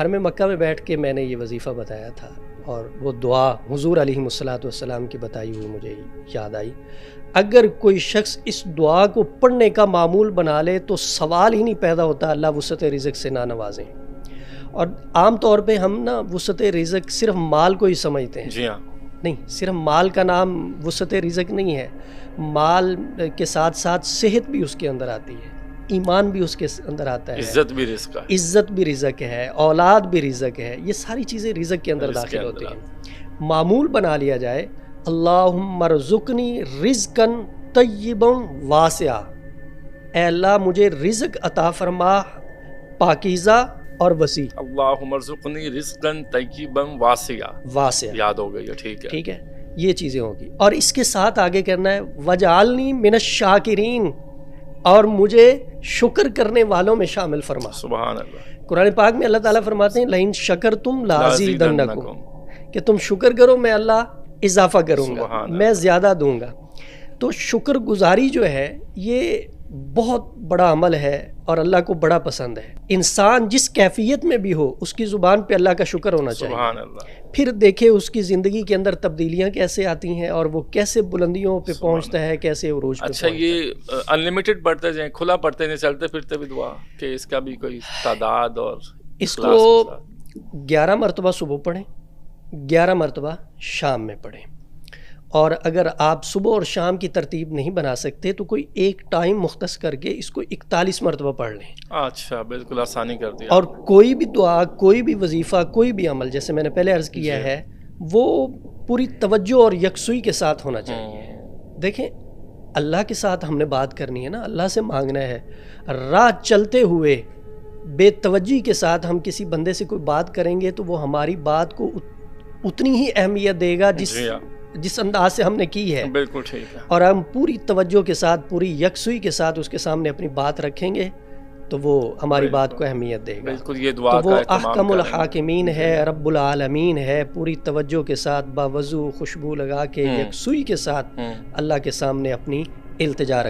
حرم مکہ میں بیٹھ کے میں نے یہ وظیفہ بتایا تھا، اور وہ دعا حضور علیہ الصلوۃ والسلام کی بتائی ہوئی مجھے یاد آئی. اگر کوئی شخص اس دعا کو پڑھنے کا معمول بنا لے تو سوال ہی نہیں پیدا ہوتا اللہ وسعت رزق سے نہ نوازیں. اور عام طور پہ ہم نا وسعت رزق صرف مال کو ہی سمجھتے ہیں. جی ہاں، نہیں، صرف مال کا نام وسعت رزق نہیں ہے. مال کے ساتھ ساتھ صحت بھی اس کے اندر آتی ہے، ایمان بھی اس کے اندر آتا ہے، عزت بھی رزق ہے، عزت بھی رزق ہے، اولاد بھی رزق ہے. یہ ساری چیزیں رزق کے اندر داخل ہوتی ہیں. معمول بنا لیا جائے اللہم ارزقنی رزقا طیبا واسعا، اے اللہ مجھے رزق عطا فرما پاکیزہ اور وسیع. اللہم ارزقنی رزقا طیبا واسعا، یاد ہو گئی. ٹھیک ہے، یہ چیزیں ہوگی. اور اس کے ساتھ آگے کرنا ہے وجعلنی من الشاکرین، اور مجھے شکر کرنے والوں میں شامل فرما. سبحان اللہ. قرآن پاک میں اللہ تعالیٰ فرماتے ہیں لئن شکرتم لازیدنکم، کہ تم شکر کرو میں اللہ اضافہ کروں گا، میں زیادہ دوں گا. تو شکر گزاری جو ہے یہ بہت بڑا عمل ہے اور اللہ کو بڑا پسند ہے. انسان جس کیفیت میں بھی ہو اس کی زبان پہ اللہ کا شکر ہونا چاہیے. سبحان اللہ. پھر دیکھے اس کی زندگی کے اندر تبدیلیاں کیسے آتی ہیں اور وہ کیسے بلندیوں پہ پہنچتا ہے، کیسے عروج پہ اچھا، یہ انلمیٹڈ پڑھتے جائیں، کھلا پڑھتے نہیں، چلتے پھرتے بھی دعا کہ اس کا بھی کوئی تعداد اور اس کو 11 مرتبہ صبح پڑھیں، 11 مرتبہ شام میں پڑھیں. اور اگر آپ صبح اور شام کی ترتیب نہیں بنا سکتے تو کوئی ایک ٹائم مختص کر کے اس کو 41 مرتبہ پڑھ لیں. اچھا، بالکل آسانی کر دیا. اور کوئی بھی دعا، کوئی بھی وظیفہ، کوئی بھی عمل، جیسے میں نے پہلے عرض کیا ہے، وہ پوری توجہ اور یکسوئی کے ساتھ ہونا چاہیے. دیکھیں اللہ کے ساتھ ہم نے بات کرنی ہے نا، اللہ سے مانگنا ہے. راہ چلتے ہوئے بے توجہی کے ساتھ ہم کسی بندے سے کوئی بات کریں گے تو وہ ہماری بات کو اتنی ہی اہمیت دے گا جس انداز سے ہم نے کی ہے. بالکل ٹھیک ہے. اور ہم پوری توجہ کے ساتھ، پوری یکسوئی کے ساتھ اس کے سامنے اپنی بات رکھیں گے تو وہ ہماری بات کو اہمیت دے گا. بالکل، یہ دعا تو وہ احکم الحاکمین ہے، رب العالمین ہے. پوری توجہ کے ساتھ باوضو خوشبو لگا کے یکسوئی کے ساتھ اللہ کے سامنے اپنی التجا رکھیں.